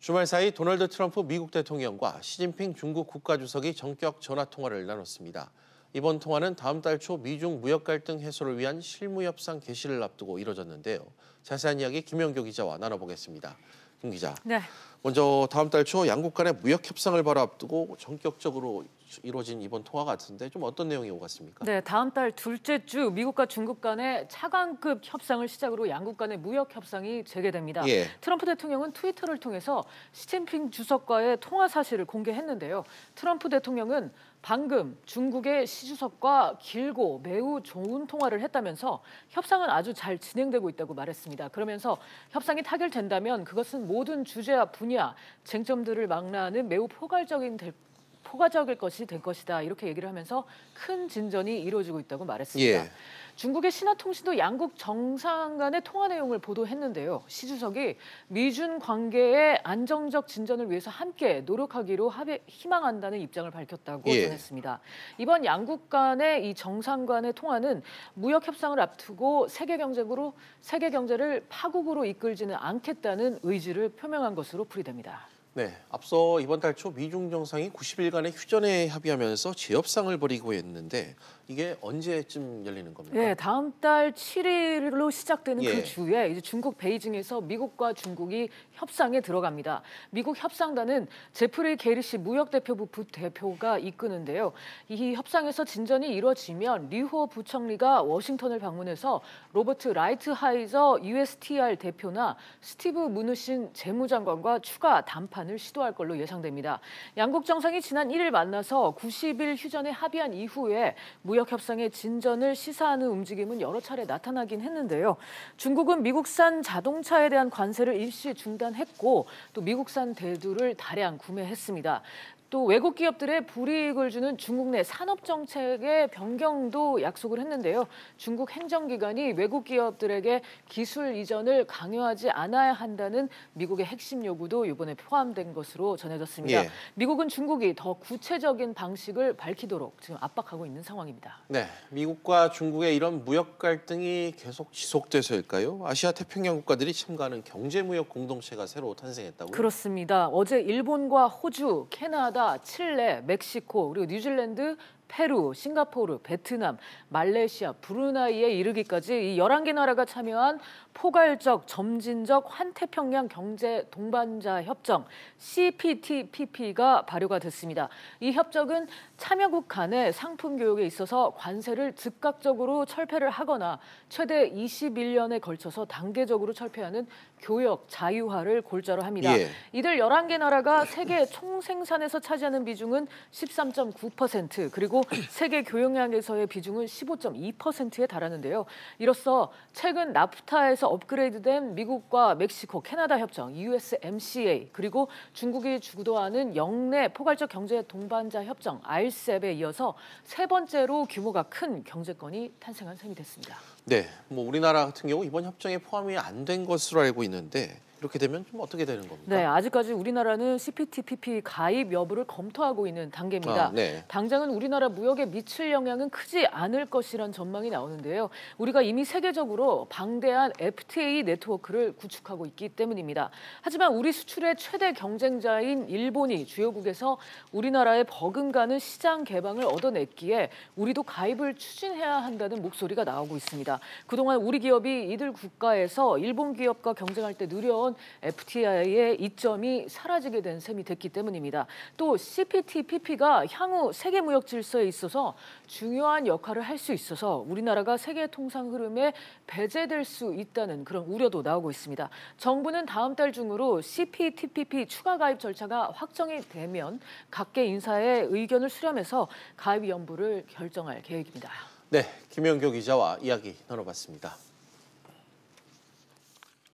주말 사이 도널드 트럼프 미국 대통령과 시진핑 중국 국가주석이 전격 전화 통화를 나눴습니다. 이번 통화는 다음 달 초 미중 무역 갈등 해소를 위한 실무 협상 개시를 앞두고 이뤄졌는데요. 자세한 이야기 김영교 기자와 나눠보겠습니다. 김 기자. 네. 먼저 다음 달 초 양국 간의 무역 협상을 바로 앞두고 전격적으로 이루어진 이번 통화 같은데 좀 어떤 내용이 오갔습니까? 네, 다음 달 둘째 주 미국과 중국 간의 차관급 협상을 시작으로 양국 간의 무역 협상이 재개됩니다. 예. 트럼프 대통령은 트위터를 통해서 시진핑 주석과의 통화 사실을 공개했는데요. 트럼프 대통령은 방금 중국의 시 주석과 길고 매우 좋은 통화를 했다면서 협상은 아주 잘 진행되고 있다고 말했습니다. 그러면서 협상이 타결된다면 그것은 모든 주제와 분야, 쟁점들을 망라하는 매우 포괄적일 것이 될 것이다. 이렇게 얘기를 하면서 큰 진전이 이루어지고 있다고 말했습니다. 예. 중국의 신화통신도 양국 정상 간의 통화 내용을 보도했는데요. 시 주석이 미중 관계의 안정적 진전을 위해서 함께 노력하기로 희망한다는 입장을 밝혔다고 전했습니다. 이번 양국 간의 이 정상 간의 통화는 무역 협상을 앞두고 세계 경제를 파국으로 이끌지는 않겠다는 의지를 표명한 것으로 풀이됩니다. 네, 앞서 이번 달 초 미중 정상이 90일간의 휴전에 합의하면서 재협상을 벌이고 있는데 이게 언제쯤 열리는 겁니까? 네, 다음 달 7일로 시작되는 예. 그 주에 이제 중국 베이징에서 미국과 중국이 협상에 들어갑니다. 미국 협상단은 제프리 게리시 무역대표부 부대표가 이끄는데요. 이 협상에서 진전이 이루어지면 리호 부총리가 워싱턴을 방문해서 로버트 라이트하이저 USTR 대표나 스티브 무누신 재무장관과 추가 담판을 시도할 걸로 예상됩니다. 양국 정상이 지난 1일 만나서 90일 휴전에 합의한 이후에 무역 협상의 진전을 시사하는 움직임은 여러 차례 나타나긴 했는데요. 중국은 미국산 자동차에 대한 관세를 일시 중단했고 또 미국산 대두를 다량 구매했습니다. 또 외국 기업들의 불이익을 주는 중국 내 산업 정책의 변경도 약속을 했는데요. 중국 행정기관이 외국 기업들에게 기술 이전을 강요하지 않아야 한다는 미국의 핵심 요구도 이번에 포함된 것으로 전해졌습니다. 예. 미국은 중국이 더 구체적인 방식을 밝히도록 지금 압박하고 있는 상황입니다. 네, 미국과 중국의 이런 무역 갈등이 계속 지속돼서일까요? 아시아 태평양 국가들이 참가하는 경제무역 공동체가 새로 탄생했다고요? 그렇습니다. 어제 일본과 호주, 캐나다, 칠레, 멕시코, 그리고 뉴질랜드, 페루, 싱가포르, 베트남, 말레이시아, 브루나이에 이르기까지 이 11개 나라가 참여한 포괄적, 점진적 환태평양 경제 동반자 협정 CPTPP가 발효가 됐습니다. 이 협정은 참여국 간의 상품 교역에 있어서 관세를 즉각적으로 철폐를 하거나 최대 21년에 걸쳐서 단계적으로 철폐하는 교역 자유화를 골자로 합니다. 예. 이들 11개 나라가 세계 총생산에서 차지하는 비중은 13.9%, 그리고 세계 교역량에서의 비중은 15.2%에 달하는데요. 이로써 최근 나프타에서 업그레이드된 미국과 멕시코, 캐나다 협정, USMCA, 그리고 중국이 주도하는 영내 포괄적 경제 동반자 협정, RCEP에 이어서 세 번째로 규모가 큰 경제권이 탄생한 셈이 됐습니다. 네, 우리나라 같은 경우 이번 협정에 포함이 안 된 것으로 알고 있는데 이렇게 되면 좀 어떻게 되는 겁니까? 네, 아직까지 우리나라는 CPTPP 가입 여부를 검토하고 있는 단계입니다. 네. 당장은 우리나라 무역에 미칠 영향은 크지 않을 것이란 전망이 나오는데요. 우리가 이미 세계적으로 방대한 FTA 네트워크를 구축하고 있기 때문입니다. 하지만 우리 수출의 최대 경쟁자인 일본이 주요국에서 우리나라에 버금가는 시장 개방을 얻어냈기에 우리도 가입을 추진해야 한다는 목소리가 나오고 있습니다. 그동안 우리 기업이 이들 국가에서 일본 기업과 경쟁할 때 누려온 FTA의 이점이 사라지게 된 셈이 됐기 때문입니다. 또 CPTPP가 향후 세계 무역 질서에 있어서 중요한 역할을 할 수 있어서 우리나라가 세계 통상 흐름에 배제될 수 있다는 그런 우려도 나오고 있습니다. 정부는 다음 달 중으로 CPTPP 추가 가입 절차가 확정이 되면 각계 인사의 의견을 수렴해서 가입 여부를 결정할 계획입니다. 네, 김영교 기자와 이야기 나눠봤습니다.